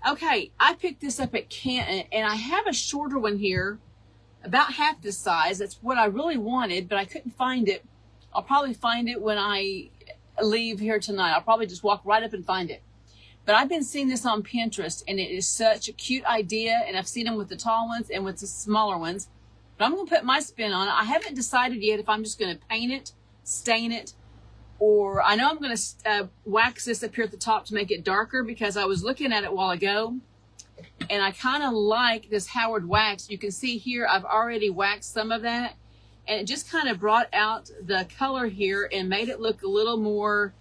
Okay, I picked this up at Canton, and I have a shorter one here, about half this size. That's what I really wanted, but I couldn't find it. I'll probably find it when I leave here tonight. I'll probably just walk right up and find it. But I've been seeing this on Pinterest, and it is such a cute idea, and I've seen them with the tall ones and with the smaller ones. But I'm going to put my spin on it. I haven't decided yet if I'm just going to paint it, stain it, or I know I'm going to wax this up here at the top to make it darker, because I was looking at it a while ago, and I kind of like this Howard wax. You can see here I've already waxed some of that, and it just kind of brought out the color here and made it look a little more,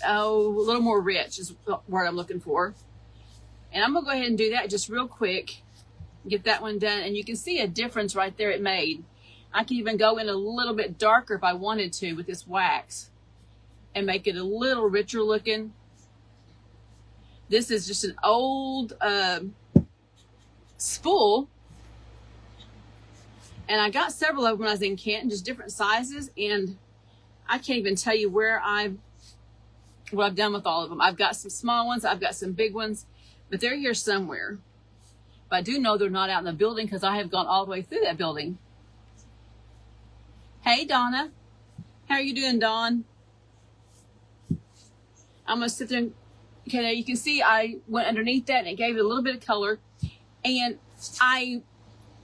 a little more rich is the word I'm looking for. And I'm going to go ahead and do that just real quick. Get that one done, and you can see a difference right there it made. I can even go in a little bit darker if I wanted to with this wax and make it a little richer looking. This is just an old spool, and I got several of them when I was in Canton, just different sizes, and I can't even tell you what I've done with all of them. I've got some small ones, I've got some big ones, but they're here somewhere. But I do know they're not out in the building, because I have gone all the way through that building. Hey, Donna. How are you doing, Dawn? I'm going to sit there and, okay, now you can see I went underneath that and it gave it a little bit of color. And the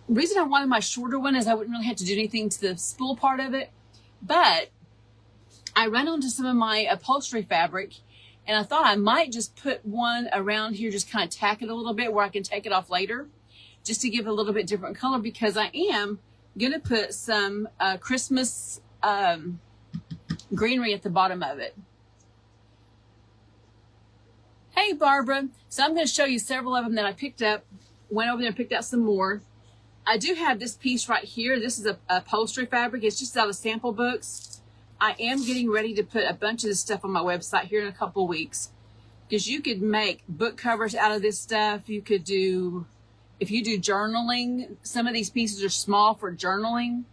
reason I wanted my shorter one is I wouldn't really have to do anything to the spool part of it. But I ran onto some of my upholstery fabric, and I thought I might just put one around here, just kind of tack it a little bit where I can take it off later, just to give it a little bit different color, because I am going to put some Christmas greenery at the bottom of it. Hey, Barbara. So I'm going to show you several of them that I picked up, went over there and picked out some more. I do have this piece right here. This is a upholstery fabric. It's just out of sample books. I am getting ready to put a bunch of this stuff on my website here in a couple of weeks, because you could make book covers out of this stuff. You could do, if you do journaling, some of these pieces are small for journaling.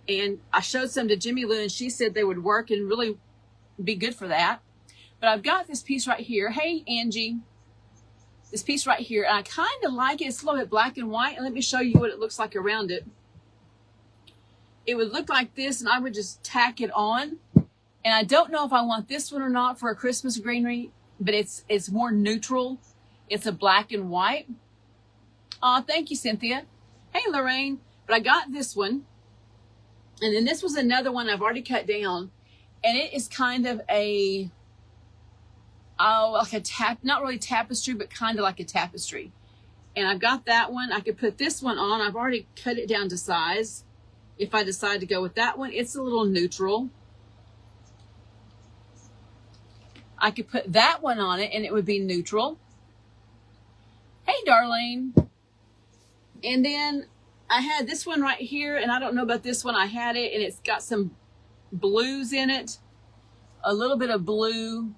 And I showed some to Jimmy Lou, and she said they would work and really be good for that. But I've got this piece right here. Hey, Angie. This piece right here. And I kind of like it. It's a little bit black and white. And let me show you what it looks like around it. It would look like this, and I would just tack it on. And I don't know if I want this one or not for a Christmas greenery, but it's more neutral. It's a black and white. Aw, thank you, Cynthia. Hey, Lorraine. But I got this one. And then this was another one I've already cut down. And it is kind of a, like a not really tapestry, but kind of like a tapestry. And I've got that one. I could put this one on. I've already cut it down to size. If I decide to go with that one, it's a little neutral. I could put that one on it and it would be neutral. Hey, Darlene. And then I had this one right here, and I don't know about this one. I had it, and it's got some blues in it. A little bit of blue.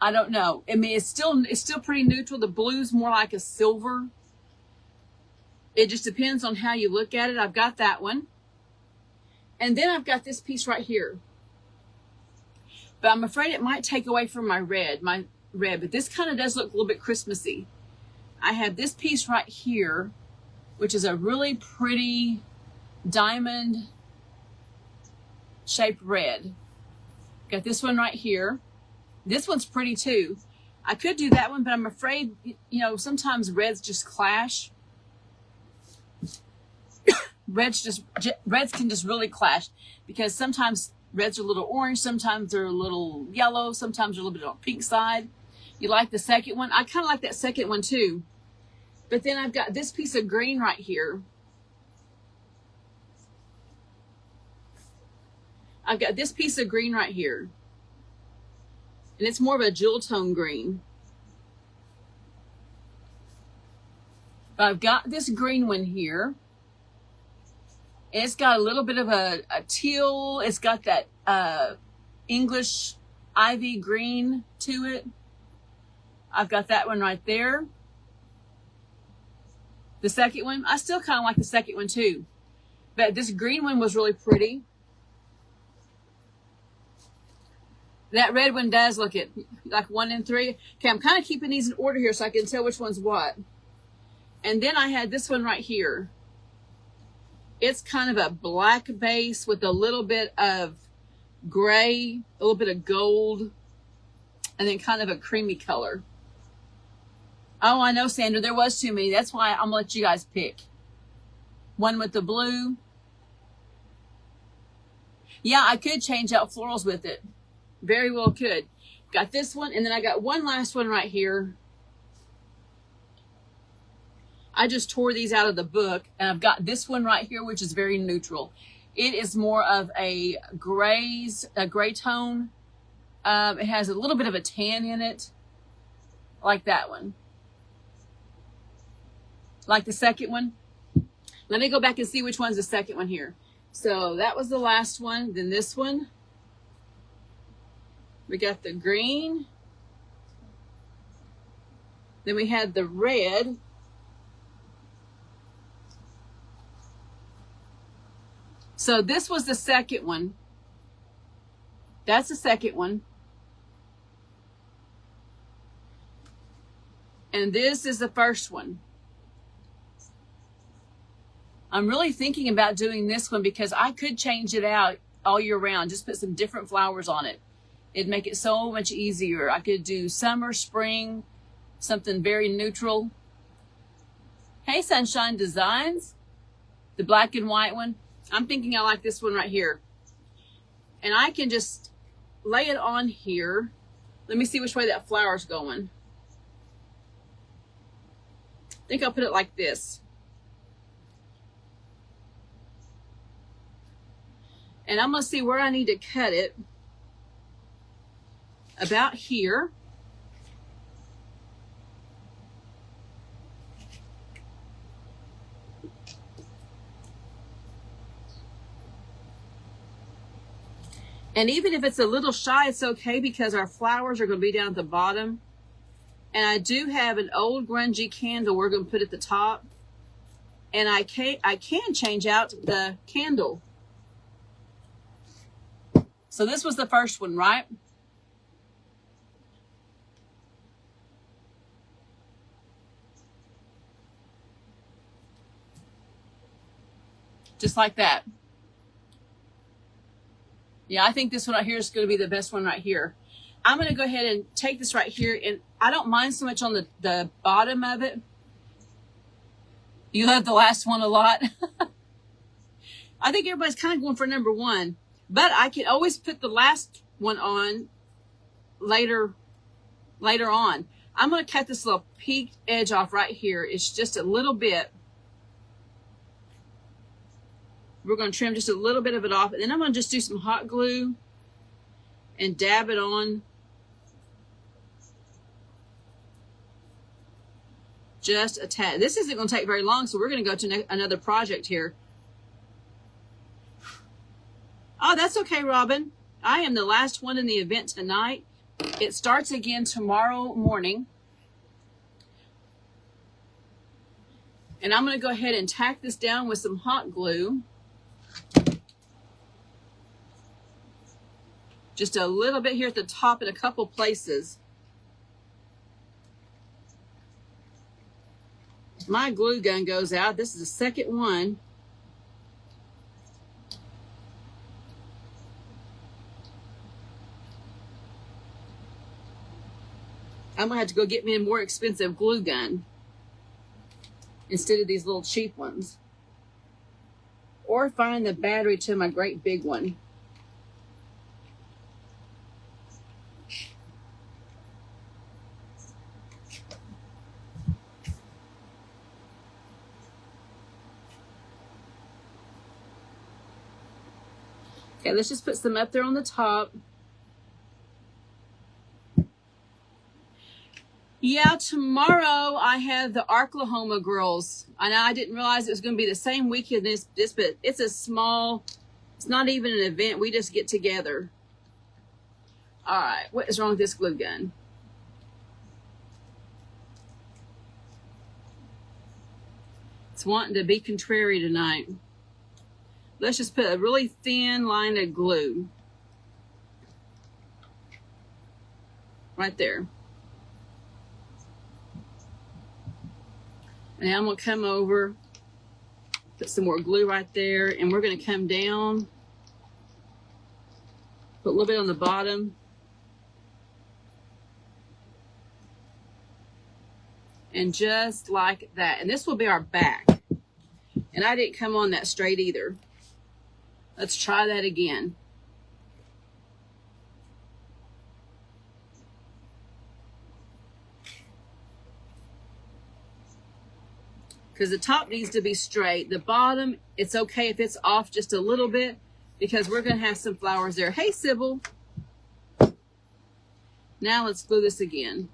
I don't know. I mean, it's still pretty neutral. The blue's more like a silver. It just depends on how you look at it. I've got that one. And then I've got this piece right here. But I'm afraid it might take away from my red. But this kind of does look a little bit Christmassy. I have this piece right here, which is a really pretty diamond shaped red. Got this one right here. This one's pretty too. I could do that one, but I'm afraid, sometimes reds just clash. Reds can just really clash, because sometimes reds are a little orange, sometimes they're a little yellow, sometimes they're a little bit on the pink side. You like the second one? I kind of like that second one too. But then I've got this piece of green right here. I've got this piece of green right here. And it's more of a jewel tone green. But I've got this green one here. And it's got a little bit of a teal. It's got that English ivy green to it. I've got that one right there. The second one, I still kind of like the second one too. But this green one was really pretty. That red one does look at like 1 and 3. Okay, I'm kind of keeping these in order here so I can tell which one's what. And then I had this one right here. It's kind of a black base with a little bit of gray, a little bit of gold, and then kind of a creamy color. Oh, I know, Sandra, there was too many. That's why I'm going to let you guys pick. One with the blue. Yeah, I could change out florals with it. Very well could. Got this one, and then I got one last one right here. I just tore these out of the book, and I've got this one right here, which is very neutral. It is more of a gray tone. It has a little bit of a tan in it, like that one. Like the second one. Let me go back and see which one's the second one here. So that was the last one. Then this one. We got the green. Then we had the red. So this was the second one. That's the second one. And this is the first one. I'm really thinking about doing this one because I could change it out all year round. Just put some different flowers on it. It'd make it so much easier. I could do summer, spring, something very neutral. Hey, Sunshine Designs. The black and white one. I'm thinking I like this one right here. And I can just lay it on here. Let me see which way that flower's going. I think I'll put it like this. And I'm going to see where I need to cut it. About here. And even if it's a little shy, it's okay because our flowers are going to be down at the bottom. And I do have an old grungy candle we're going to put at the top. And I can change out the candle. So this was the first one, right? Just like that. Yeah, I think this one right here is going to be the best one right here. I'm going to go ahead and take this right here, and I don't mind so much on the bottom of it. You love the last one a lot. I think everybody's kind of going for number one, but I can always put the last one on later on. I'm going to cut this little peaked edge off right here. It's just a little bit. We're going to trim just a little bit of it off, and then I'm going to just do some hot glue and dab it on. Just a tad. This isn't going to take very long, so we're going to go to another project here. Oh, that's okay, Robin. I am the last one in the event tonight. It starts again tomorrow morning. And I'm going to go ahead and tack this down with some hot glue. Just a little bit here at the top in a couple places. My glue gun goes out. This is the second one. I'm going to have to go get me a more expensive glue gun instead of these little cheap ones. Or find the battery to my great big one. Okay, let's just put some up there on the top. Yeah, tomorrow I have the Oklahoma girls. I know I didn't realize it was going to be the same weekend as this, but it's a small, it's not even an event. We just get together. All right, what is wrong with this glue gun? It's wanting to be contrary tonight. Let's just put a really thin line of glue. right there. And I'm going to come over, put some more glue right there, and we're going to come down, put a little bit on the bottom. And just like that. And this will be our back. And I didn't come on that straight either. Let's try that again. Because the top needs to be straight. The bottom, it's okay if it's off just a little bit, because we're going to have some flowers there. Hey, Sybil. Now let's glue this again.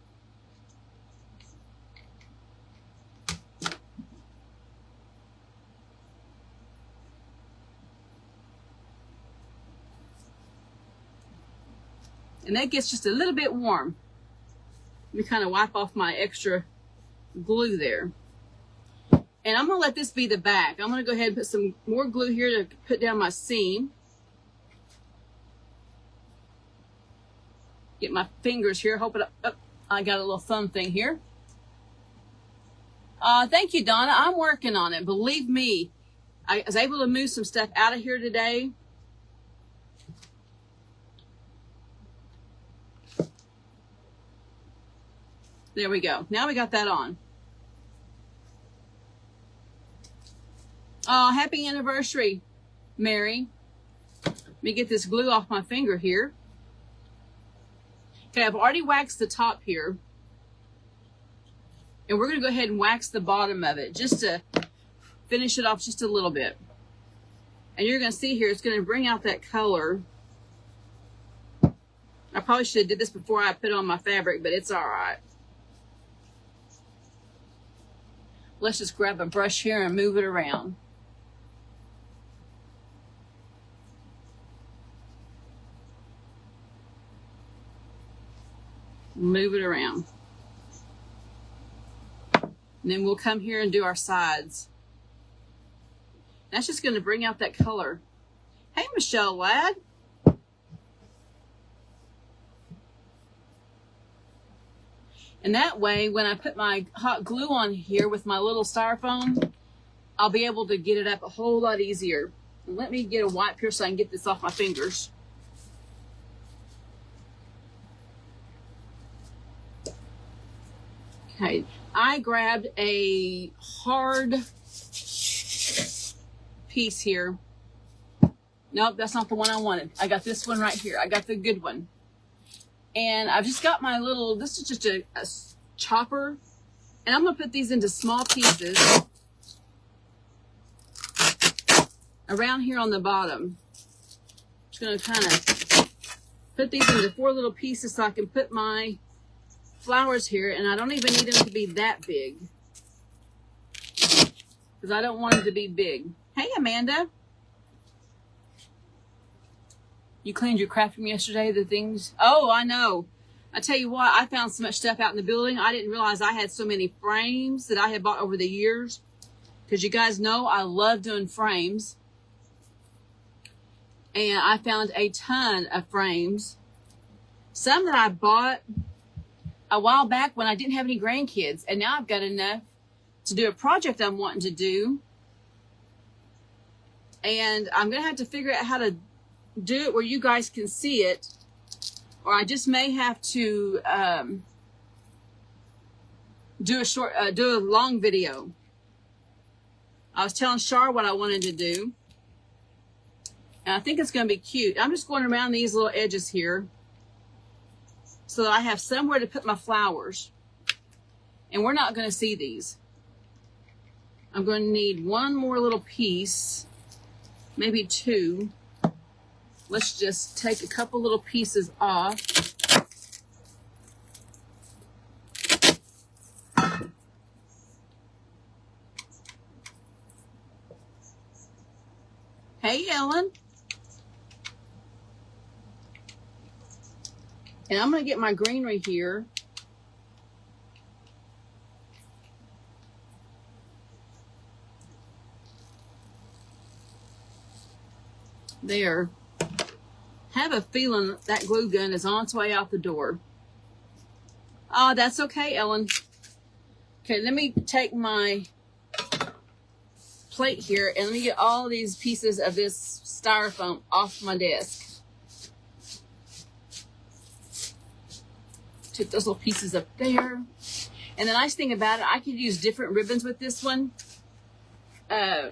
And that gets just a little bit warm. Let me kind of wipe off my extra glue there. And I'm going to let this be the back. I'm going to go ahead and put some more glue here to put down my seam. Get my fingers here. Hope it, oh, I got a little thumb thing here. Thank you, Donna. I'm working on it. Believe me, I was able to move some stuff out of here today. There we go. Now we got that on. Oh, happy anniversary, Mary. Let me get this glue off my finger here. Okay, I've already waxed the top here. And we're going to go ahead and wax the bottom of it just to finish it off just a little bit. And you're going to see here, it's going to bring out that color. I probably should have did this before I put on my fabric, but it's all right. Let's just grab a brush here and move it around. Move it around. And then we'll come here and do our sides. That's just going to bring out that color. Hey, Michelle Ladd. And that way, when I put my hot glue on here with my little styrofoam, I'll be able to get it up a whole lot easier. And let me get a wipe here so I can get this off my fingers. Okay, I grabbed a hard piece here. Nope, that's not the one I wanted. I got this one right here. I got the good one. And I've just got my little, this is just a chopper. And I'm going to put these into small pieces around here on the bottom. Just going to kind of put these into 4 little pieces so I can put my flowers here. And I don't even need them to be that big, because I don't want them to be big. Hey, Amanda. You cleaned your craft room yesterday, the things. Oh, I know. I tell you what, I found so much stuff out in the building. I didn't realize I had so many frames that I had bought over the years. Because you guys know I love doing frames. And I found a ton of frames. Some that I bought a while back when I didn't have any grandkids. And now I've got enough to do a project I'm wanting to do. And I'm going to have to figure out how to do it where you guys can see it, or I just may have to do a long video. I was telling Shar what I wanted to do, and I think it's going to be cute. I'm just going around these little edges here so that I have somewhere to put my flowers, and we're not going to see these. I'm going to need one more little piece, maybe 2. Let's just take a couple little pieces off. Hey, Ellen. And I'm going to get my greenery here. There. Have a feeling that glue gun is on its way out the door. Oh, that's okay, Ellen. Okay, let me take my plate here and let me get all these pieces of this styrofoam off my desk. Took those little pieces up there. And the nice thing about it, I could use different ribbons with this one. I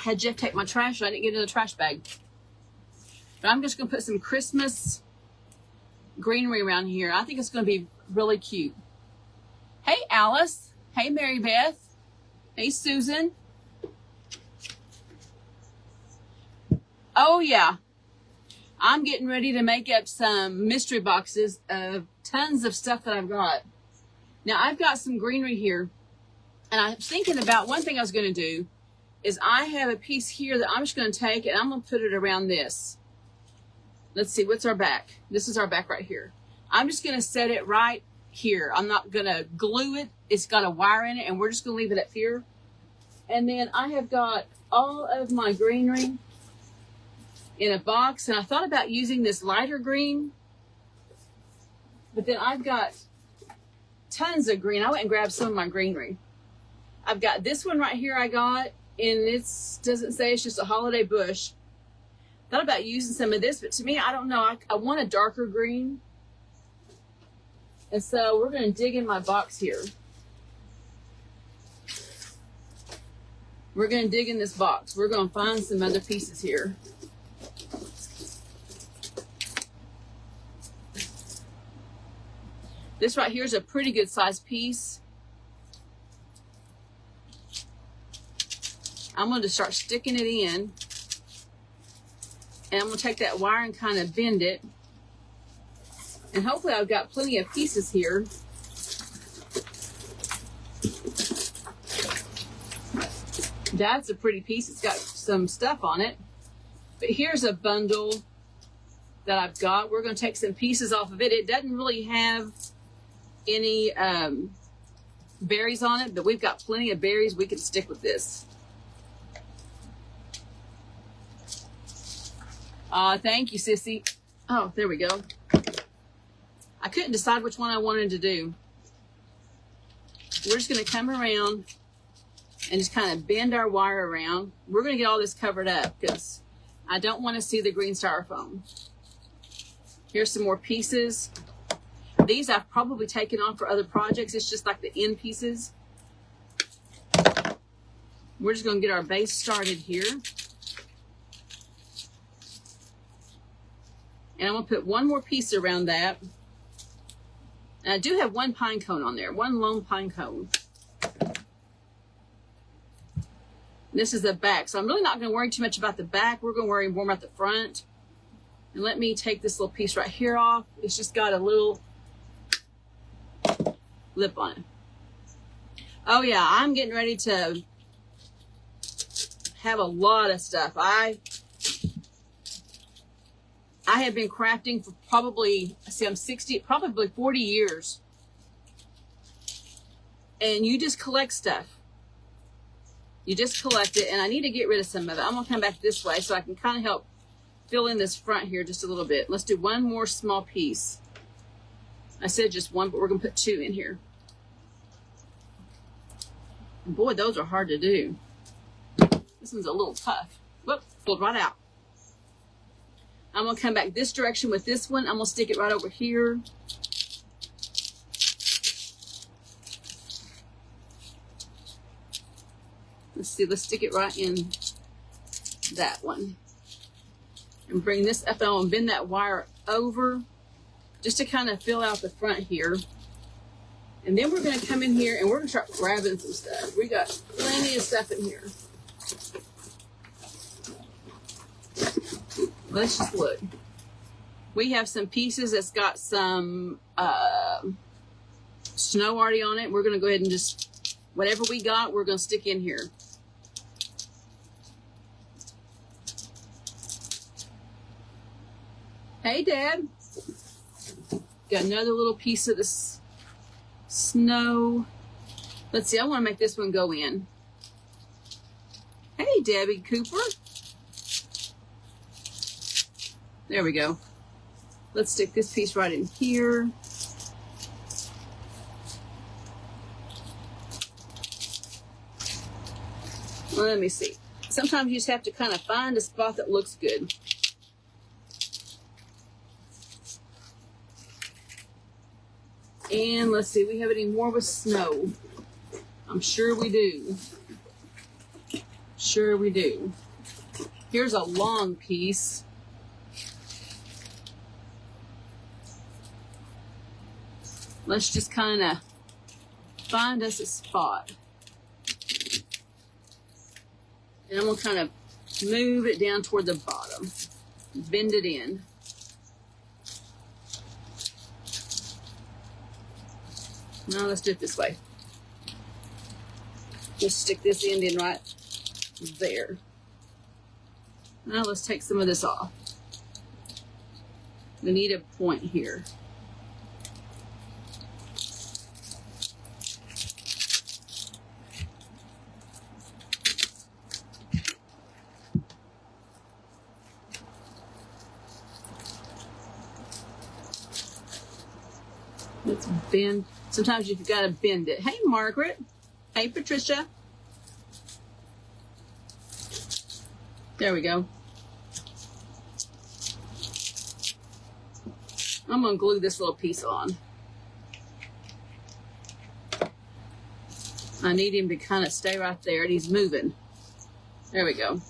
had Jeff take my trash and I didn't get it in the trash bag. But I'm just going to put some Christmas greenery around here. I think it's going to be really cute. Hey, Alice. Hey, Mary Beth. Hey, Susan. Oh, yeah. I'm getting ready to make up some mystery boxes of tons of stuff that I've got. Now, I've got some greenery here. And I'm thinking about one thing I was going to do is I have a piece here that I'm just going to take and I'm going to put it around this. Let's see, what's our back? This is our back right here. I'm just going to set it right here. I'm not going to glue it. It's got a wire in it, and we're just going to leave it up here. And then I have got all of my greenery in a box, and I thought about using this lighter green, but then I've got tons of green. I went and grabbed some of my greenery. I've got this one right here I got, and it doesn't say, it's just a holiday bush. Thought about using some of this, but to me, I don't know. I want a darker green. And so we're going to dig in my box here. We're going to dig in this box. We're going to find some other pieces here. This right here is a pretty good sized piece. I'm going to start sticking it in. And I'm going to take that wire and kind of bend it. And hopefully I've got plenty of pieces here. That's a pretty piece. It's got some stuff on it. But here's a bundle that I've got. We're going to take some pieces off of it. It doesn't really have any berries on it, but we've got plenty of berries. We can stick with this. Thank you, Sissy. Oh, there we go. I couldn't decide which one I wanted to do. We're just going to come around and just kind of bend our wire around. We're going to get all this covered up because I don't want to see the green styrofoam. Here's some more pieces. These I've probably taken on for other projects. It's just like the end pieces. We're just going to get our base started here. And I'm going to put one more piece around that. And I do have one pine cone on there, one lone pine cone. This is the back, so I'm really not going to worry too much about the back. We're going to worry more about the front. And let me take this little piece right here off. It's just got a little lip on it. Oh yeah, I'm getting ready to have a lot of stuff. I have been crafting for probably, I'm 60, probably 40 years. And you just collect stuff. You just collect it, and I need to get rid of some of it. I'm going to come back this way so I can kind of help fill in this front here just a little bit. Let's do one more small piece. I said just one, but we're going to put two in here. And boy, those are hard to do. This one's a little tough. Whoop, pulled right out. I'm going to come back this direction with this one. I'm going to stick it right over here. Let's see, let's stick it right in that one. And bring this up and bend that wire over just to kind of fill out the front here. And then we're going to come in here and we're going to start grabbing some stuff. We got plenty of stuff in here. Let's just look. We have some pieces that's got some snow already on it. We're going to go ahead and just, whatever we got, we're going to stick in here. Hey, Dad. Got another little piece of this snow. Let's see, I want to make this one go in. Hey, Debbie Cooper. There we go. Let's stick this piece right in here. Well, let me see. Sometimes you just have to kind of find a spot that looks good. And let's see, we have any more with snow? I'm sure we do. Sure we do. Here's a long piece. Let's just kind of find us a spot. And I'm going to kind of move it down toward the bottom. Bend it in. Now let's do it this way. Just stick this end in right there. Now let's take some of this off. We need a point here. Let's bend. Sometimes you've got to bend it. Hey, Margaret. Hey, Patricia. There we go. I'm going to glue this little piece on. I need him to kind of stay right there, and he's moving. There we go.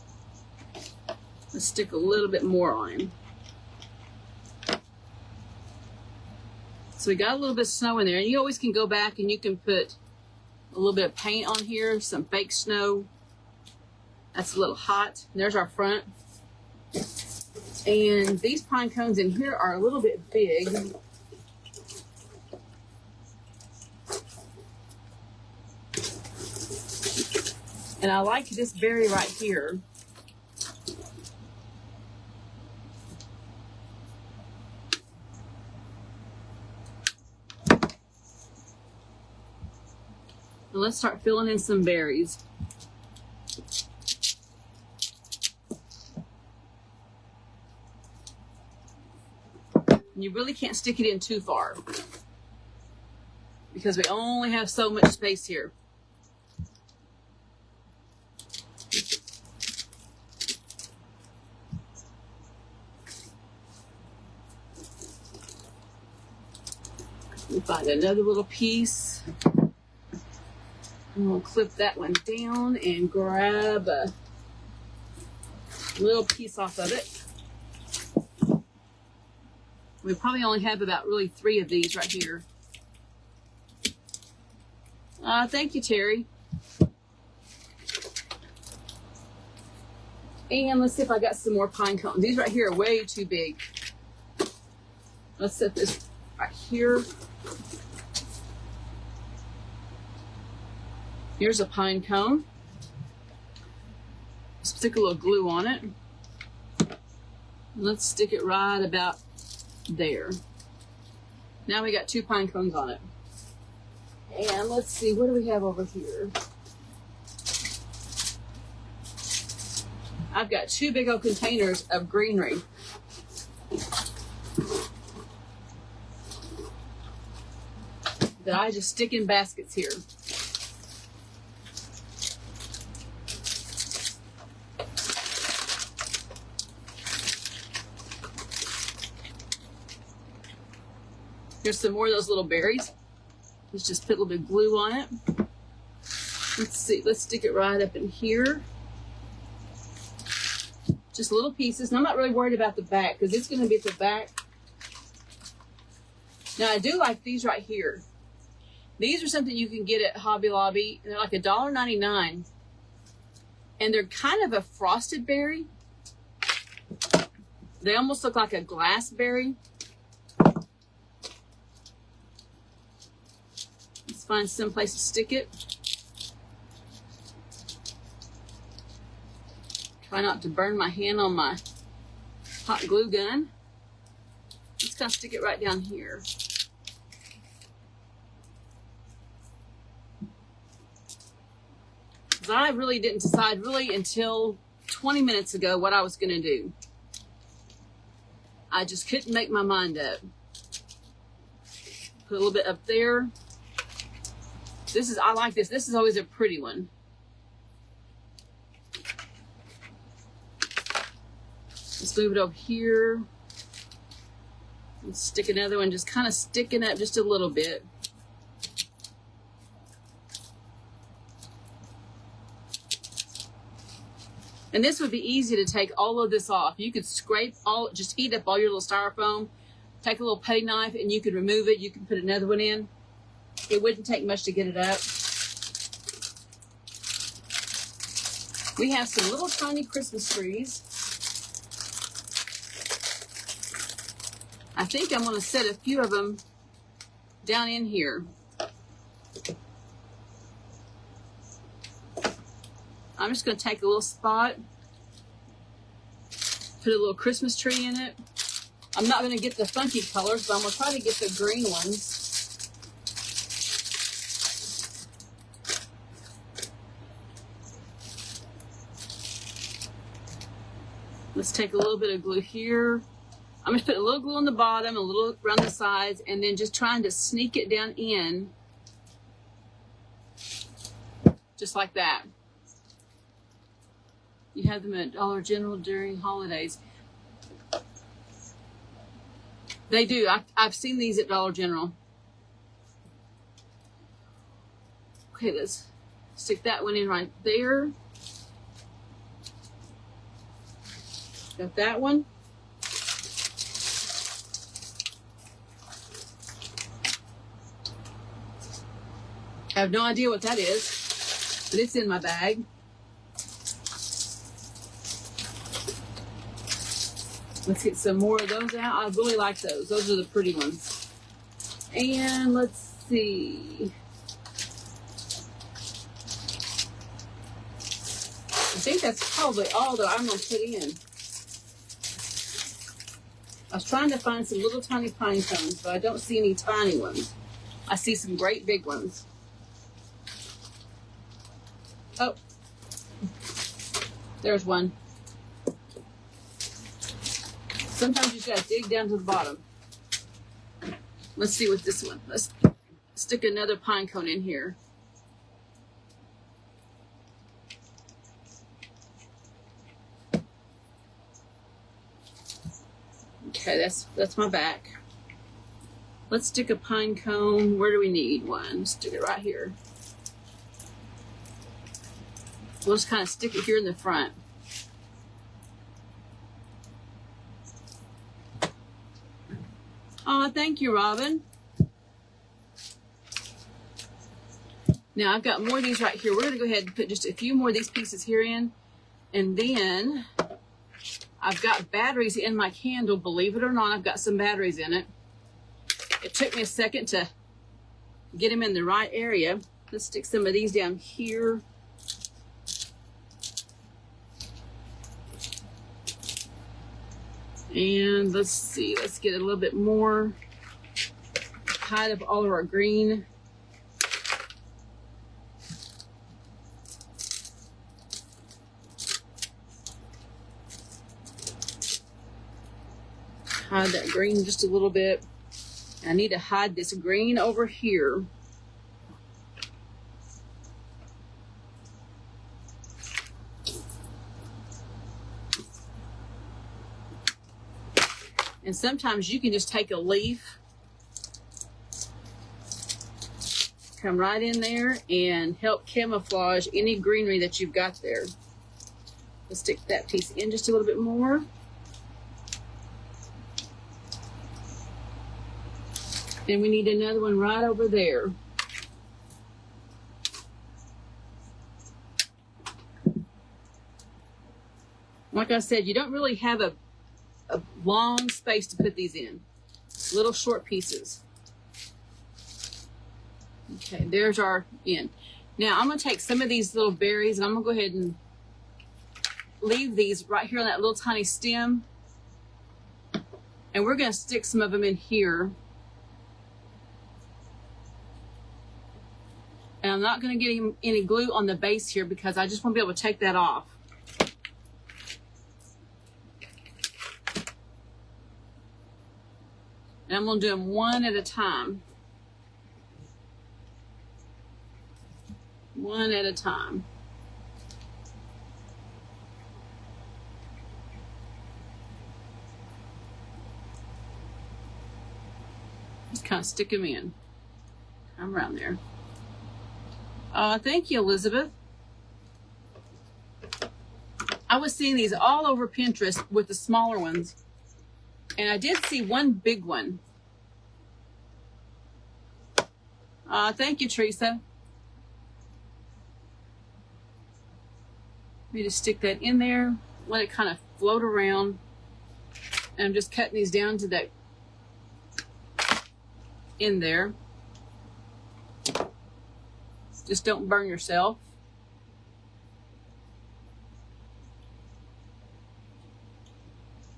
Let's stick a little bit more on him. So we got a little bit of snow in there, and you always can go back and you can put a little bit of paint on here, some fake snow. That's a little hot. There's our front. And these pine cones in here are a little bit big. And I like this berry right here. And let's start filling in some berries. And you really can't stick it in too far because we only have so much space here. We find another little piece. And we'll clip that one down and grab a little piece off of it. We probably only have about really 3 of these right here. Thank you, Terry. And let's see if I got some more pine cones. These right here are way too big. Let's set this right here. Here's a pine cone. Stick a little glue on it. Let's stick it right about there. Now we got 2 pine cones on it. And let's see, what do we have over here? I've got 2 big old containers of greenery. That I just stick in baskets here. Here's some more of those little berries. Let's just put a little bit of glue on it. Let's see, let's stick it right up in here. Just little pieces. And I'm not really worried about the back because it's going to be at the back. Now I do like these right here. These are something you can get at Hobby Lobby. They're like $1.99. And they're kind of a frosted berry. They almost look like a glass berry. Let's find some place to stick it. Try not to burn my hand on my hot glue gun. Just kind of stick it right down here. Because I really didn't decide really until 20 minutes ago what I was going to do. I just couldn't make my mind up. Put a little bit up there. I like this. This is always a pretty one. Let's move it over here. Let's stick another one, just kind of sticking up just a little bit. And this would be easy to take all of this off. You could scrape just heat up all your little styrofoam, take a little putty knife, and you could remove it. You can put another one in. It wouldn't take much to get it up. We have some little tiny Christmas trees. I think I'm going to set a few of them down in here. I'm just going to take a little spot, put a little Christmas tree in it. I'm not going to get the funky colors, but I'm going to try to get the green ones. Let's take a little bit of glue here. I'm going to put a little glue on the bottom, a little around the sides, and then just trying to sneak it down in. Just like that. You have them at Dollar General during holidays. They do. I've seen these at Dollar General. Okay, let's stick that one in right there. Got that one. I have no idea what that is, but it's in my bag. Let's get some more of those out. I really like those. Those are the pretty ones. And let's see. I think that's probably all that I'm going to put in. I was trying to find some little tiny pine cones, but I don't see any tiny ones. I see some great big ones. Oh, there's one. Sometimes you just gotta dig down to the bottom. Let's see what this one. Let's stick another pine cone in here. Okay, that's my back. Let's stick a pine cone. Where do we need one? Stick it right here. We'll just kind of stick it here in the front. Oh, thank you, Robin. Now I've got more of these right here. We're going to go ahead and put just a few more of these pieces here in. And then I've got batteries in my candle. Believe it or not, I've got some batteries in it. It took me a second to get them in the right area. Let's stick some of these down here. And let's see, let's get a little bit more. Hide up all of our green. Hide that green just a little bit. I need to hide this green over here. And sometimes you can just take a leaf, come right in there and help camouflage any greenery that you've got there. Let's stick that piece in just a little bit more. And we need another one right over there. Like I said, you don't really have a long space to put these in. Little short pieces. Okay, there's our end. Now I'm going to take some of these little berries and I'm going to go ahead and leave these right here on that little tiny stem. And we're going to stick some of them in here. And I'm not going to get any glue on the base here because I just want to be able to take that off. And I'm going to do them one at a time. One at a time. Just kind of stick them in. I'm around there. Thank you, Elizabeth. I was seeing these all over Pinterest with the smaller ones. And I did see one big one. Thank you, Teresa. Let me just stick that in there. Let it kind of float around. And I'm just cutting these down to that in there. Just don't burn yourself.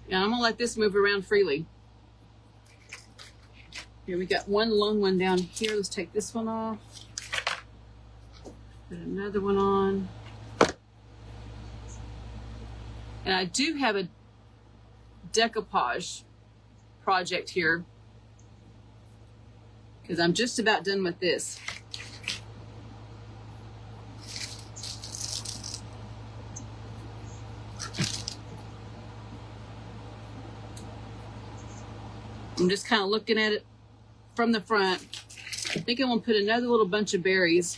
And I'm going to let this move around freely. Here we got one long one down here. Let's take this one off. Put another one on. And I do have a decoupage project here because I'm just about done with this. I'm just kind of looking at it from the front. I think I'm going to put another little bunch of berries.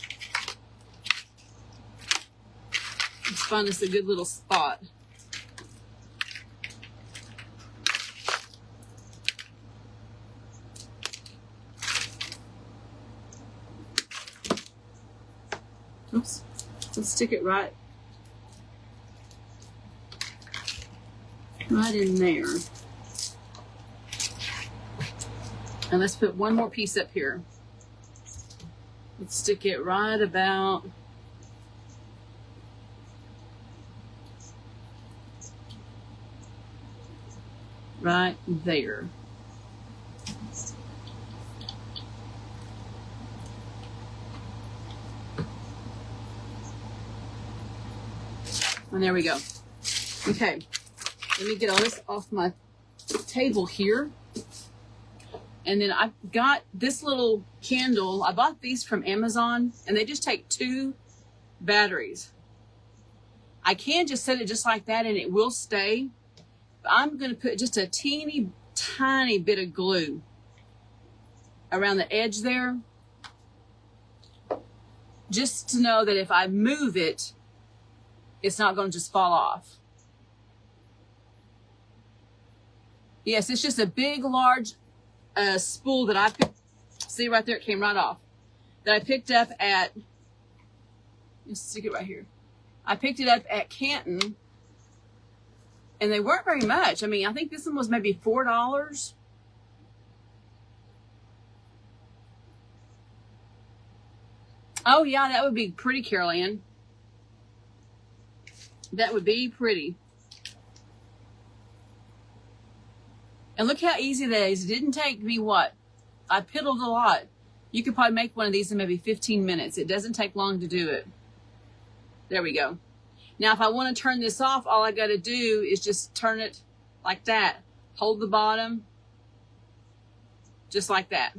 Let's find us a good little spot. Oops. Let's stick it right in there. And let's put one more piece up here. Let's stick it right about right there. And there we go. Okay, let me get all this off my table here. And then I've got this little candle. I bought these from Amazon, and they just take 2 batteries. I can just set it just like that, and it will stay. But I'm going to put just a teeny tiny bit of glue around the edge there, just to know that if I move it, it's not going to just fall off. Yes, it's just a big, large spool that I picked. See right there, it came right off. That I picked up at, let's stick it right here. I picked it up at Canton, and they weren't very much. I mean, I think this one was maybe $4. Oh yeah, that would be pretty, Carol Ann. That would be pretty. And look how easy that is. It didn't take me what? I piddled a lot. You could probably make one of these in maybe 15 minutes. It doesn't take long to do it. There we go. Now, if I want to turn this off, all I got to do is just turn it like that. Hold the bottom. Just like that.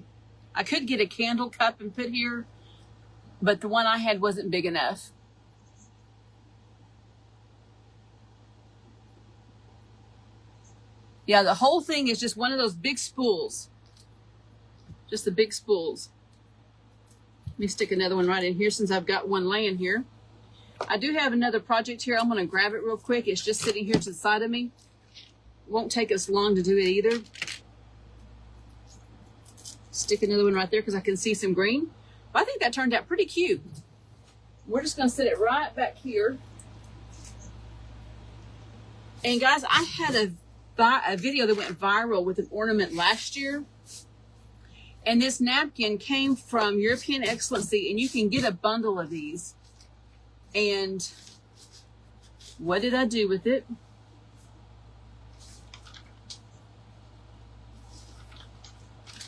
I could get a candle cup and put here, but the one I had wasn't big enough. Yeah, the whole thing is just one of those big spools. Just the big spools. Let me stick another one right in here since I've got one laying here. I do have another project here. I'm going to grab it real quick. It's just sitting here to the side of me. It won't take us long to do it either. Stick another one right there because I can see some green. But I think that turned out pretty cute. We're just going to set it right back here. And guys, I had a video that went viral with an ornament last year. And this napkin came from European Excellency, and you can get a bundle of these. And what did I do with it?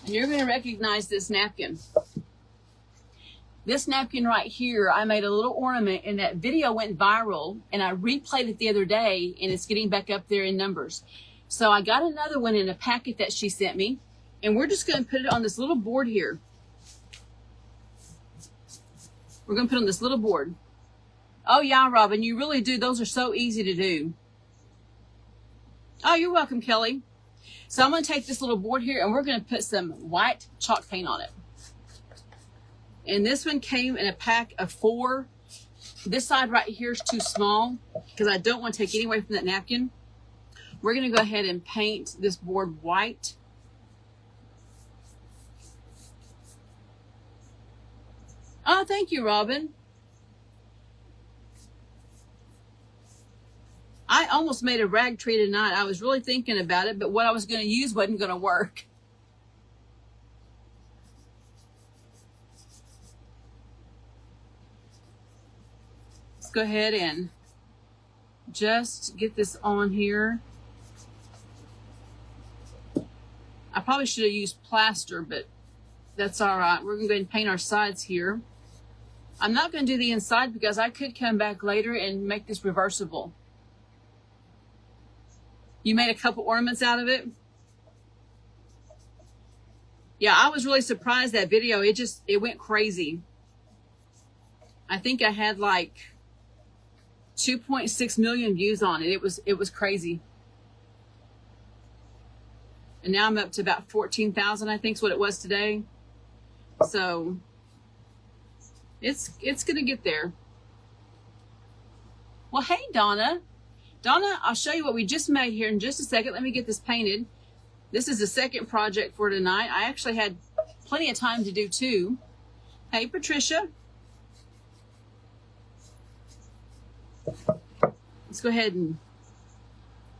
And you're going to recognize this napkin. This napkin right here, I made a little ornament, and that video went viral, and I replayed it the other day, and it's getting back up there in numbers. So I got another one in a packet that she sent me, And we're just going to put it on this little board here. We're going to put it on this little board. Oh, yeah, Robin, you really do. Those are so easy to do. Oh, you're welcome, Kelly. So I'm going to take this little board here, and we're going to put some white chalk paint on it. And this one came in a pack of 4. This side right here is too small because I don't want to take any away from that napkin. We're going to go ahead and paint this board white. Oh, thank you, Robin. I almost made a rag tree tonight. I was really thinking about it, but what I was going to use wasn't going to work. Let's go ahead and just get this on here. I probably should have used plaster, but that's all right. We're going to go ahead and paint our sides here. I'm not going to do the inside because I could come back later and make this reversible. You made a couple ornaments out of it? Yeah, I was really surprised that video. It went crazy. I think I had like 2.6 million views on it. It was crazy. And now I'm up to about 14,000, I think is what it was today. So it's going to get there. Well, hey, Donna. Donna, I'll show you what we just made here in just a second. Let me get this painted. This is the second project for tonight. I actually had plenty of time to do 2. Hey, Patricia. Let's go ahead and,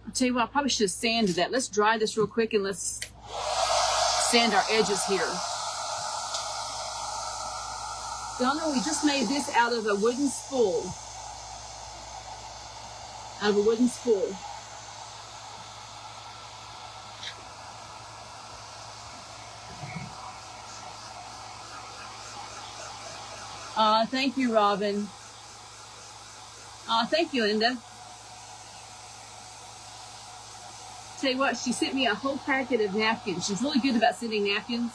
I'll tell you what, I probably should have sanded that. Let's dry this real quick and let's sand our edges here. Donna, we just made this out of a wooden spool. Out of a wooden spool. Thank you, Robin. Thank you, Linda. Tell you what, she sent me a whole packet of napkins. She's really good about sending napkins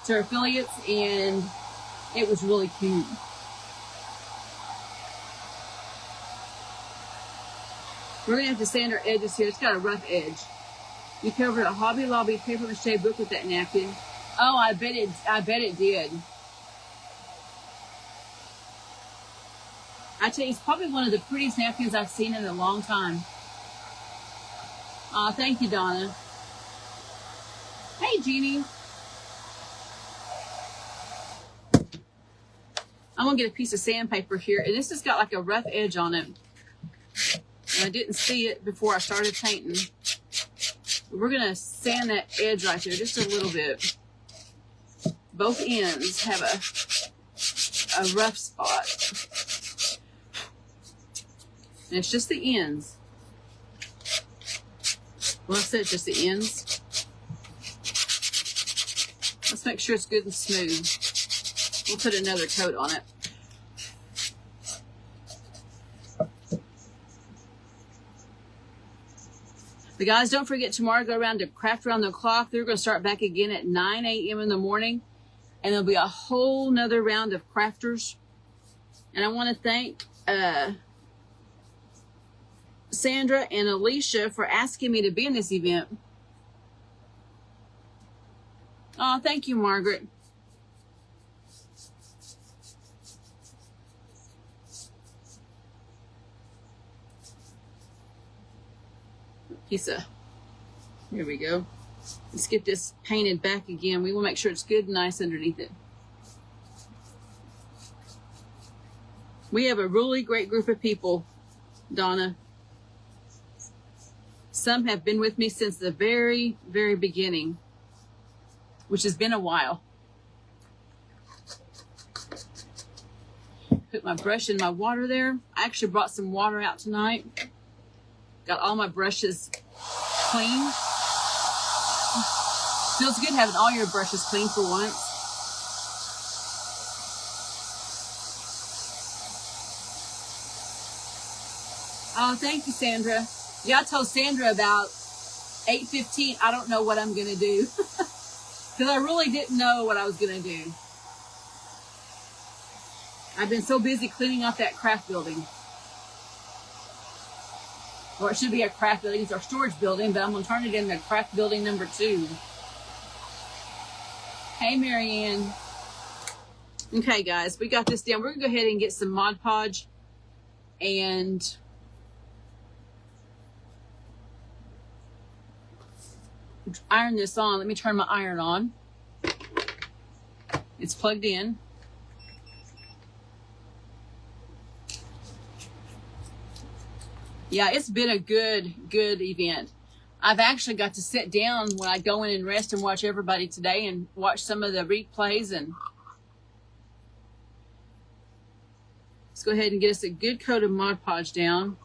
to her affiliates, and it was really cute. We're going to have to sand our edges here. It's got a rough edge. We covered a Hobby Lobby paper mache book with that napkin. Oh, I bet it did. I tell you, it's probably one of the prettiest napkins I've seen in a long time. Thank you, Donna. Hey, Jeannie. I'm going to get a piece of sandpaper here, and this has got like a rough edge on it. And I didn't see it before I started painting. We're going to sand that edge right there just a little bit. Both ends have a rough spot. And it's just the ends. Well, I said it's just the ends. Let's make sure it's good and smooth. We'll put another coat on it. But guys, don't forget tomorrow, go around to Craft Around the Clock. They're going to start back again at 9 a.m. in the morning. And there'll be a whole nother round of crafters. And I want to thank Sandra and Alicia for asking me to be in this event. Oh, thank you, Margaret. Here we go. Let's get this painted back again. We will make sure it's good and nice underneath it. We have a really great group of people, Donna. Some have been with me since the very, very beginning, which has been a while. Put my brush in my water there. I actually brought some water out tonight. Got all my brushes clean. Feels good having all your brushes clean for once. Oh, thank you, Sandra. Yeah, I told Sandra about 8:15. I don't know what I'm going to do. because I really didn't know what I was going to do. I've been so busy cleaning up that craft building. Or it should be a craft building. It's our storage building, but I'm going to turn it into craft building number 2. Hey, Marianne. Okay, guys, we got this down. We're going to go ahead and get some Mod Podge and iron this on. Let me turn my iron on. It's plugged in. Yeah, it's been a good event. I've actually got to sit down when I go in and rest and watch everybody today and watch some of the replays. And let's go ahead and get us a good coat of Mod Podge down.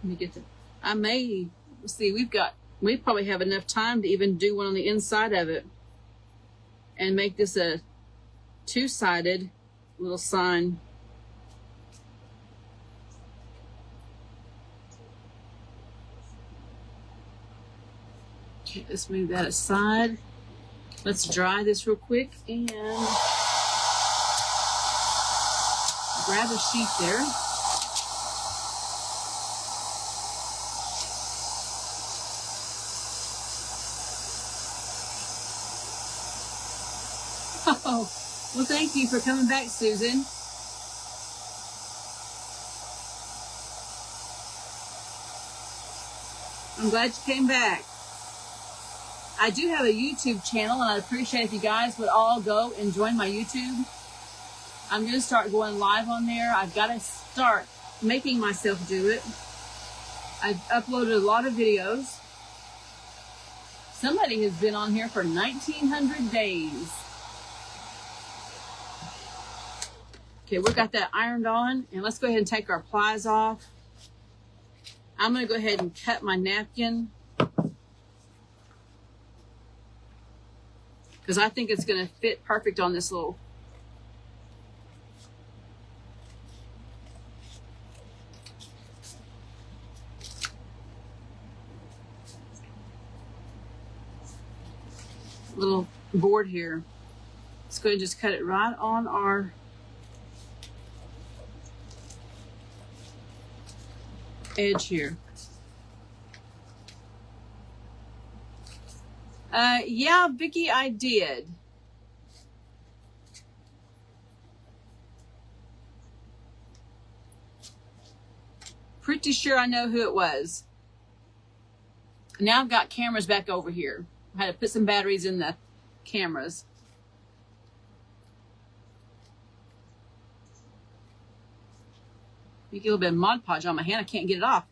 Let me get the, let's see, we probably have enough time to even do one on the inside of it and make this a 2-sided little sign. Okay, let's move that aside. Let's dry this real quick and grab a sheet there. Oh, well, thank you for coming back, Susan. I'm glad you came back. I do have a YouTube channel, and I'd appreciate if you guys would all go and join my YouTube. I'm going to start going live on there. I've got to start making myself do it. I've uploaded a lot of videos. Somebody has been on here for 1,900 days. Okay, we've got that ironed on, and let's go ahead and take our plies off. I'm going to go ahead and cut my napkin because I think it's going to fit perfect on this little. Little board here. Let's go ahead and just cut it right on our edge here. Yeah, Vicki, I did. Pretty sure I know who it was. Now I've got cameras back over here. I had to put some batteries in the cameras. You get a little bit of Mod Podge on my hand. I can't get it off.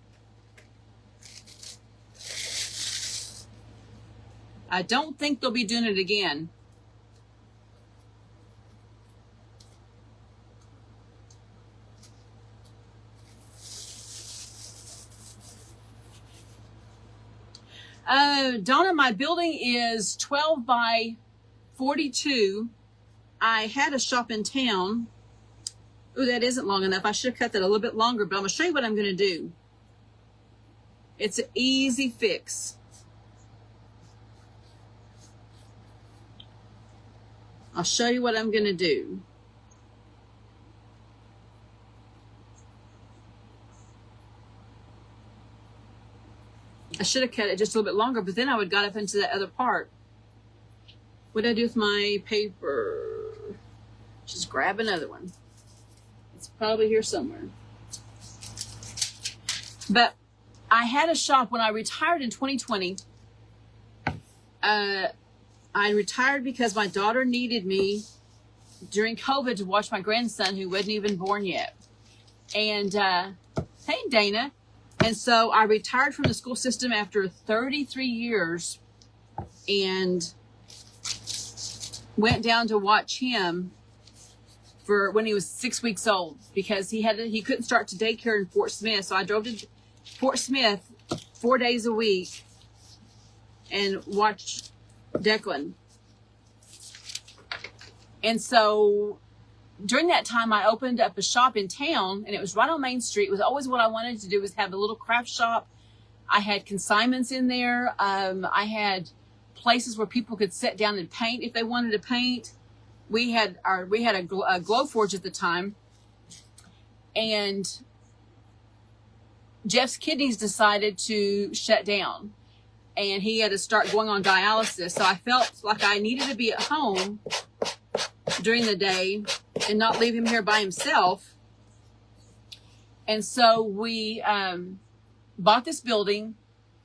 I don't think they'll be doing it again. Donna, my building is 12 by 42. I had a shop in town. Oh, that isn't long enough. I should have cut that a little bit longer, but I'm going to show you what I'm going to do. It's an easy fix. I'll show you what I'm going to do. I should have cut it just a little bit longer, but then I would have got up into that other part. What did I do with my paper? Just grab another one. It's probably here somewhere. But I had a shop when I retired in 2020. I retired because my daughter needed me during COVID to watch my grandson who wasn't even born yet. And, hey, Dana. And so I retired from the school system after 33 years and went down to watch him for when he was 6 weeks old because he couldn't start to daycare in Fort Smith. So I drove to Fort Smith 4 days a week and watched Declan. And so during that time, I opened up a shop in town, and it was right on Main Street. It was always what I wanted to do, was have a little craft shop. I had consignments in there. I had places where people could sit down and paint if they wanted to paint. We had a glow forge at the time, and Jeff's kidneys decided to shut down, and he had to start going on dialysis. So I felt like I needed to be at home during the day and not leave him here by himself. And so we bought this building.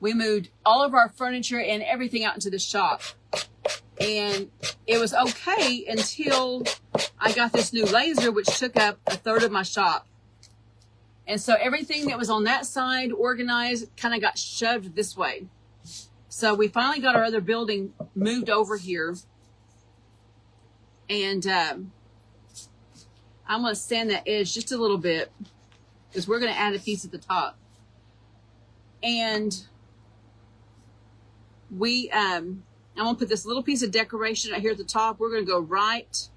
We moved all of our furniture and everything out into the shop. And it was okay until I got this new laser, which took up a third of my shop. And so everything that was on that side organized kind of got shoved this way. So we finally got our other building moved over here. And I'm going to sand that edge just a little bit, because we're going to add a piece at the top. And I'm going to put this little piece of decoration right here at the top. We're going to go right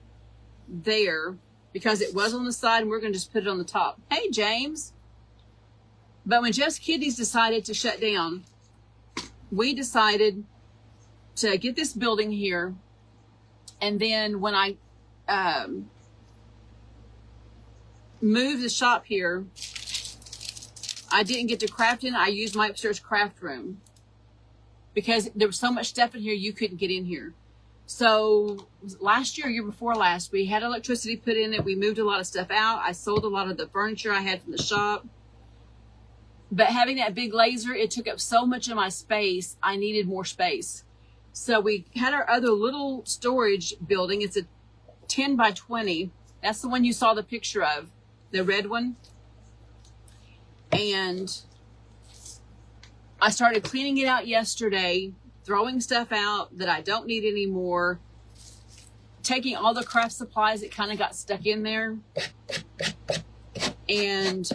there, because it was on the side, and we're going to just put it on the top. Hey, James. But when Jeff's kidneys decided to shut down, we decided to get this building here. And then when I moved the shop here, I didn't get to craft in. I used my upstairs craft room, because there was so much stuff in here you couldn't get in here. So last year before last, we had electricity put in it. We moved a lot of stuff out. I sold a lot of the furniture I had from the shop. But having that big laser, it took up so much of my space, I needed more space. So we had our other little storage building. It's a 10 by 20. That's the one you saw the picture of, the red one. And I started cleaning it out yesterday, throwing stuff out that I don't need anymore, taking all the craft supplies that kind of got stuck in there. And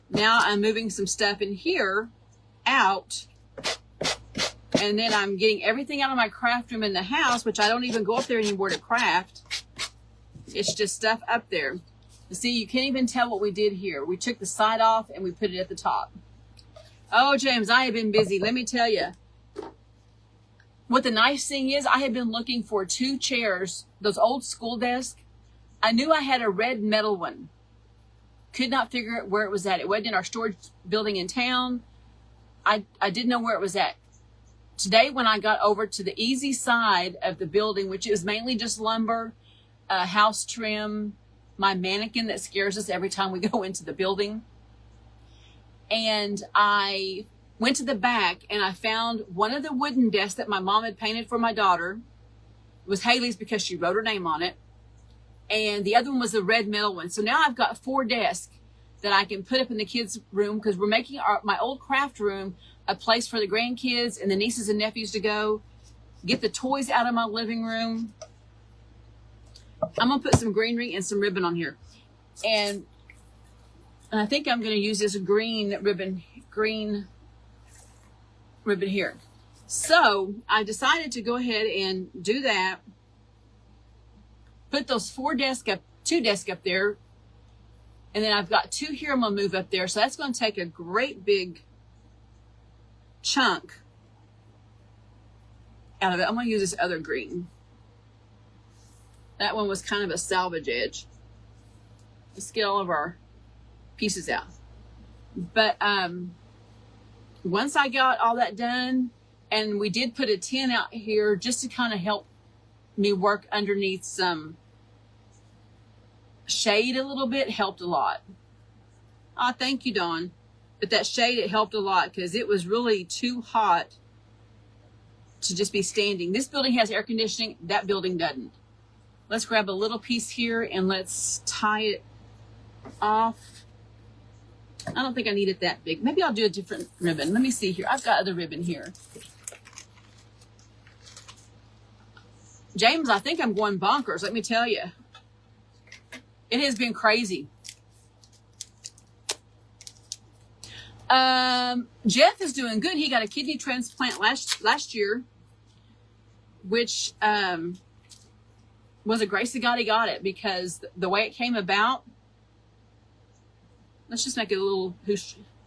now I'm moving some stuff in here out, and then I'm getting everything out of my craft room in the house, which I don't even go up there anymore to craft. It's just stuff up there. You see, you can't even tell what we did here. We took the side off and we put it at the top. Oh, James, I have been busy. Let me tell you. What the nice thing is, I have been looking for 2 chairs, those old school desks. I knew I had a red metal one. Could not figure out where it was at. It wasn't in our storage building in town. I didn't know where it was at. Today, when I got over to the easy side of the building, which is mainly just lumber, house trim, my mannequin that scares us every time we go into the building. And I went to the back and I found one of the wooden desks that my mom had painted for my daughter. It was Haley's because she wrote her name on it. And the other one was the red metal one. So now I've got 4 desks that I can put up in the kids' room, because we're making my old craft room a place for the grandkids and the nieces and nephews to go. Get the toys out of my living room. I'm going to put some greenery and some ribbon on here. And I think I'm going to use this green ribbon here. So I decided to go ahead and do that. Put those 2 desks up there. And then I've got 2 here I'm going to move up there. So that's going to take a great big chunk out of it. I'm going to use this other green. That one was kind of a salvage edge. Let's get all of our pieces out. But once I got all that done, and we did put a tent out here just to kind of help me work underneath some shade a little bit, helped a lot. Oh, thank you, Dawn. But that shade, it helped a lot, because it was really too hot to just be standing. This building has air conditioning. That building doesn't. Let's grab a little piece here and let's tie it off. I don't think I need it that big. Maybe I'll do a different ribbon. Let me see here. I've got other ribbon here. James, I think I'm going bonkers. Let me tell you. It has been crazy. Jeff is doing good. He got a kidney transplant last year, which was a grace of God he got it, because the way it came about, let's just make it a little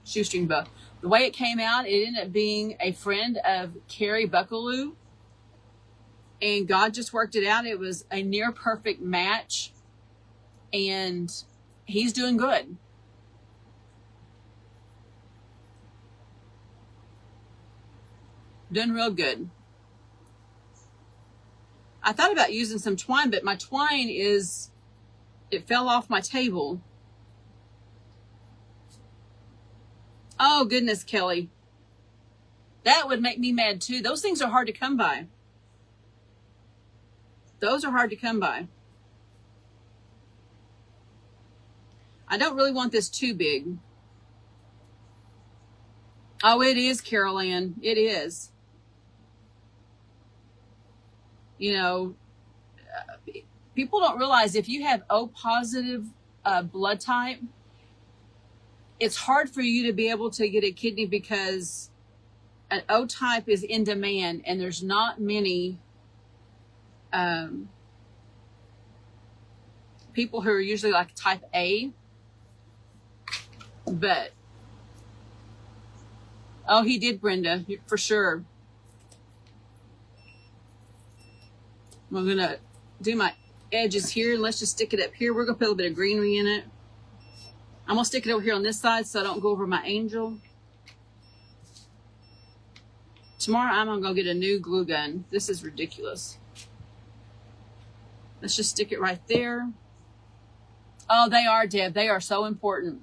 shoestring bow. The way it came out, it ended up being a friend of Carrie Buckaloo, and God just worked it out. It was a near perfect match, and he's doing good. Doing real good. I thought about using some twine, but my twine it fell off my table. Oh, goodness, Kelly. That would make me mad, too. Those things are hard to come by. Those are hard to come by. I don't really want this too big. Oh, it is, Carol Ann. It is. You know, people don't realize if you have O positive blood type, it's hard for you to be able to get a kidney, because an O type is in demand, and there's not many people who are usually like type A. But, oh, he did, Brenda, for sure. I'm going to do my edges here, and let's just stick it up here. We're going to put a little bit of greenery in it. I'm going to stick it over here on this side so I don't go over my angel. Tomorrow I'm going to go get a new glue gun. This is ridiculous. Let's just stick it right there. Oh, they are, Deb. They are so important.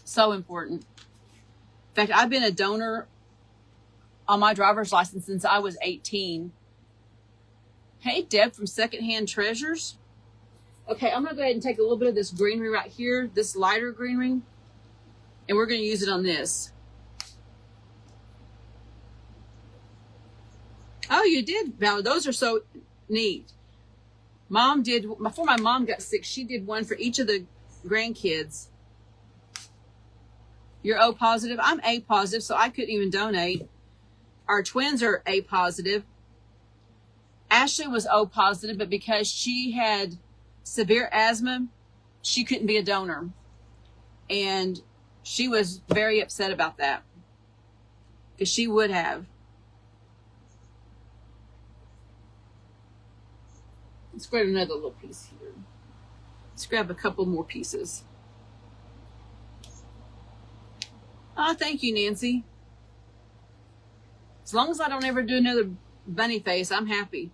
So important. In fact, I've been a donor on my driver's license since I was 18. Hey, Deb from Secondhand Treasures. Okay, I'm going to go ahead and take a little bit of this greenery right here, this lighter greenery, and we're going to use it on this. Oh, you did, Val. Those are so neat. Mom did, before my mom got sick, she did one for each of the grandkids. You're O positive. I'm A positive, so I couldn't even donate. Our twins are A positive. Ashley was O positive, but because she had severe asthma, she couldn't be a donor. And she was very upset about that, because she would have. Let's grab another little piece here. Let's grab a couple more pieces. Oh, thank you, Nancy. As long as I don't ever do another bunny face, I'm happy.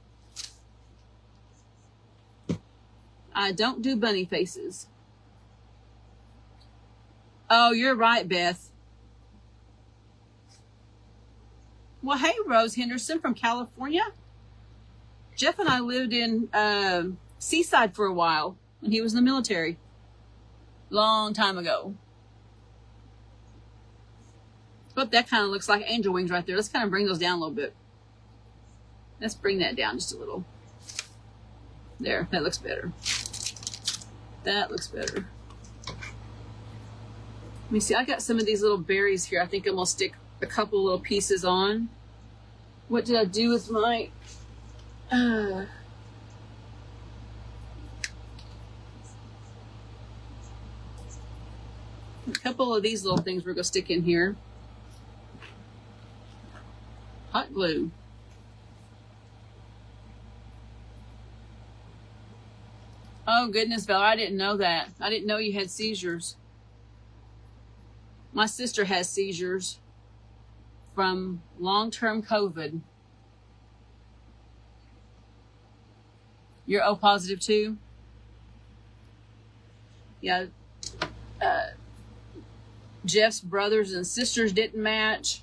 I don't do bunny faces. Oh, you're right, Beth. Well, hey, Rose Henderson from California. Jeff and I lived in Seaside for a while when he was in the military. Long time ago. But that kind of looks like angel wings right there. Let's kind of bring those down a little bit. Let's bring that down just a little. There, that looks better. That looks better. Let me see, I got some of these little berries here. I think I'm going to stick a couple little pieces on. What did I do with my... a couple of these little things we're going to stick in here. Hot glue. Oh, goodness, Bella, I didn't know that. I didn't know you had seizures. My sister has seizures from long-term COVID. You're O positive too? Yeah. Jeff's brothers and sisters didn't match.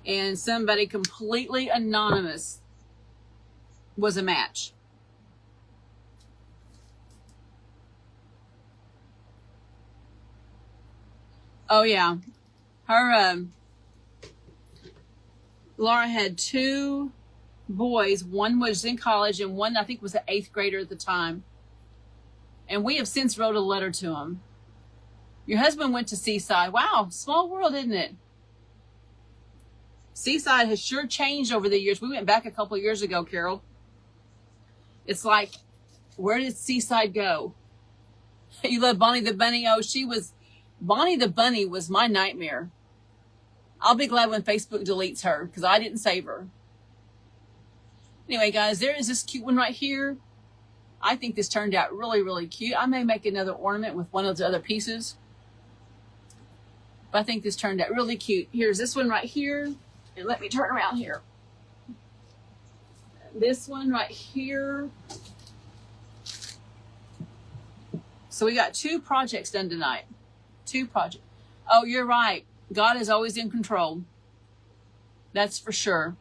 And somebody completely anonymous was a match. Oh, yeah. Her, Laura had two boys. One was in college and one, I think, was an 8th grader at the time. And we have since wrote a letter to him. Your husband went to Seaside. Wow, small world, isn't it? Seaside has sure changed over the years. We went back a couple of years ago, Carol. It's like, where did Seaside go? You love Bonnie the Bunny? Oh, Bonnie the Bunny was my nightmare. I'll be glad when Facebook deletes her because I didn't save her. Anyway, guys, there is this cute one right here. I think this turned out really, really cute. I may make another ornament with one of the other pieces. But I think this turned out really cute. Here's this one right here. And let me turn around here. This one right here. So we got 2 projects done tonight. 2 projects. Oh, you're right. God is always in control. That's for sure.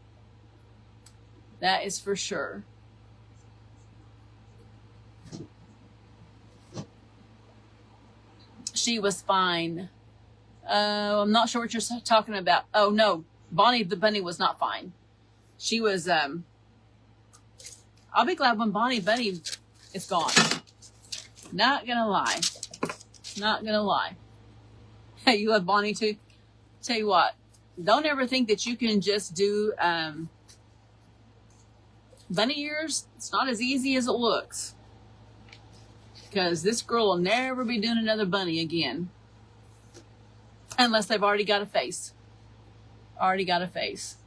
That is for sure. She was fine. I'm not sure what you're talking about. Oh, no. Bonnie the Bunny was not fine. She was, I'll be glad when Bonnie Bunny is gone. Not gonna lie. Not gonna lie. Hey, you love Bonnie too? Tell you what, don't ever think that you can just do bunny ears. It's not as easy as it looks. Because this girl will never be doing another bunny again. Unless they've already got a face. Already got a face.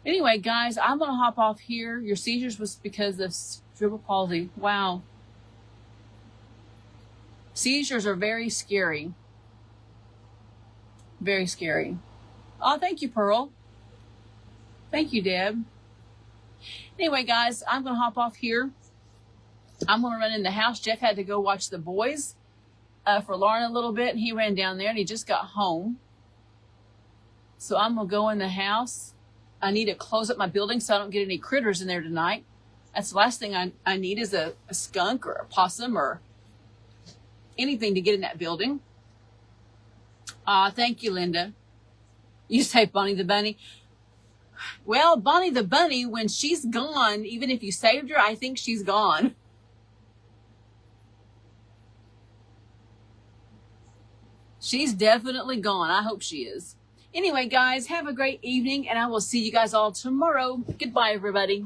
Anyway, guys, I'm going to hop off here. Your seizures was because of cerebral palsy. Wow. Seizures are very scary. Very scary. Oh, thank you, Pearl. Thank you, Deb. Anyway, guys, I'm going to hop off here. I'm going to run in the house. Jeff had to go watch the boys for Lauren a little bit, and he ran down there, and he just got home. So I'm going to go in the house. I need to close up my building so I don't get any critters in there tonight. That's the last thing I need is a skunk or a possum or anything to get in that building. Thank you, Linda. You say Bonnie the Bunny. Well, Bonnie the Bunny, when she's gone, even if you saved her, I think she's gone. She's definitely gone. I hope she is. Anyway, guys, have a great evening, and I will see you guys all tomorrow. Goodbye, everybody.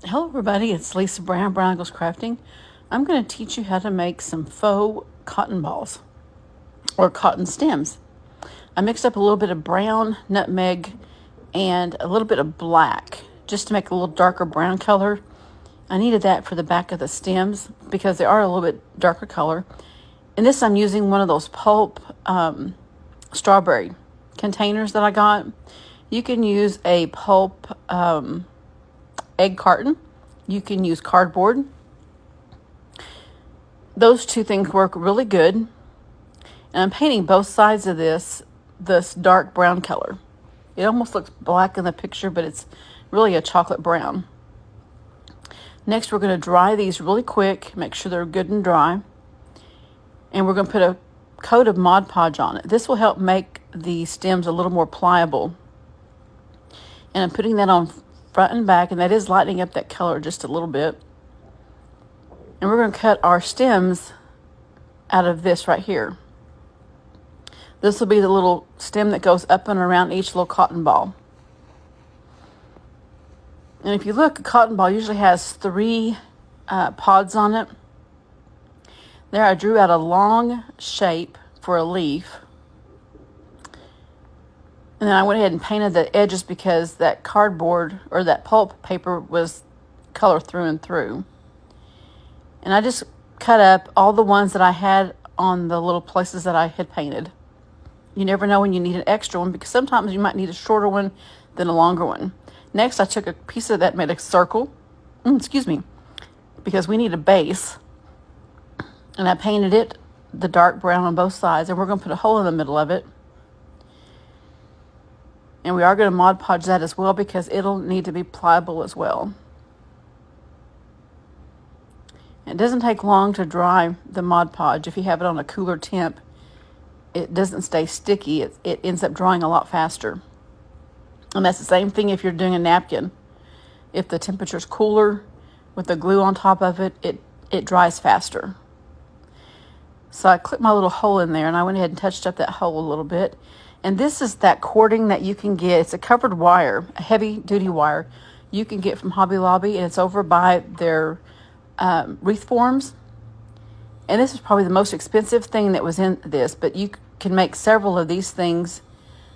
Hello, everybody. It's Lisa Brown, Brown Eagles Crafting. I'm going to teach you how to make some faux cotton balls or cotton stems. I mixed up a little bit of brown, nutmeg, and a little bit of black just to make a little darker brown color. I needed that for the back of the stems because they are a little bit darker color. In this, I'm using one of those pulp strawberry containers that I got. You can use a pulp egg carton. You can use cardboard. Those 2 things work really good. And I'm painting both sides of this dark brown color. It almost looks black in the picture, but it's really a chocolate brown. Next, we're going to dry these really quick. Make sure they're good and dry. And we're going to put a coat of Mod Podge on it. This will help make the stems a little more pliable. And I'm putting that on front and back, and that is lightening up that color just a little bit. And we're going to cut our stems out of this right here. This will be the little stem that goes up and around each little cotton ball. And if you look, a cotton ball usually has 3 pods on it. There I drew out a long shape for a leaf. And then I went ahead and painted the edges because that cardboard or that pulp paper was color through and through. And I just cut up all the ones that I had on the little places that I had painted. You never know when you need an extra one because sometimes you might need a shorter one than a longer one. Next, I took a piece of that, made a circle. Because we need a base. And I painted it the dark brown on both sides. And we're going to put a hole in the middle of it. And we are going to Mod Podge that as well because it'll need to be pliable as well. It doesn't take long to dry the Mod Podge. If you have it on a cooler temp, it doesn't stay sticky. It ends up drying a lot faster. And that's the same thing if you're doing a napkin. If the temperature's cooler with the glue on top of it, it dries faster. So I clipped my little hole in there and I went ahead and touched up that hole a little bit. And this is that cording that you can get. It's a covered wire, a heavy duty wire you can get from Hobby Lobby, and it's over by their wreath forms. And this is probably the most expensive thing that was in this, but you can make several of these things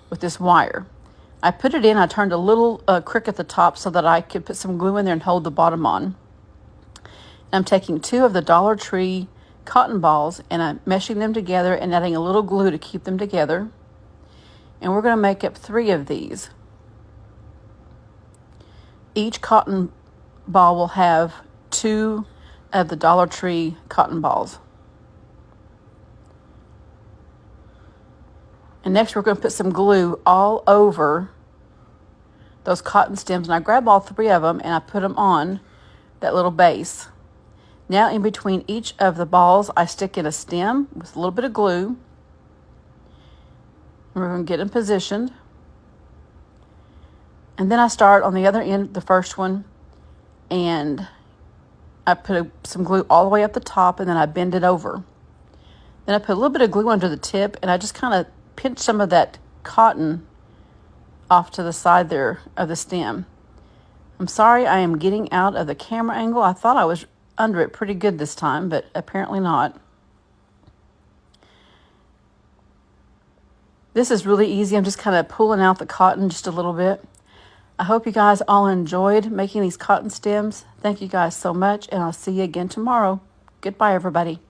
with this wire. I put it in, I turned a little crick at the top so that I could put some glue in there and hold the bottom on. And I'm taking 2 of the Dollar Tree cotton balls and I'm meshing them together and adding a little glue to keep them together. And we're going to make up 3 of these. Each cotton ball will have 2 of the Dollar Tree cotton balls. And next we're going to put some glue all over those cotton stems. And I grab all 3 of them and I put them on that little base. Now in between each of the balls, I stick in a stem with a little bit of glue. And we're going to get them positioned. And then I start on the other end, the first one, and I put some glue all the way up the top, and then I bend it over. Then I put a little bit of glue under the tip, and I just kind of pinch some of that cotton off to the side there of the stem. I'm sorry I am getting out of the camera angle. I thought I was under it pretty good this time, but apparently not. This is really easy. I'm just kind of pulling out the cotton just a little bit. I hope you guys all enjoyed making these cotton stems. Thank you guys so much, and I'll see you again tomorrow. Goodbye, everybody.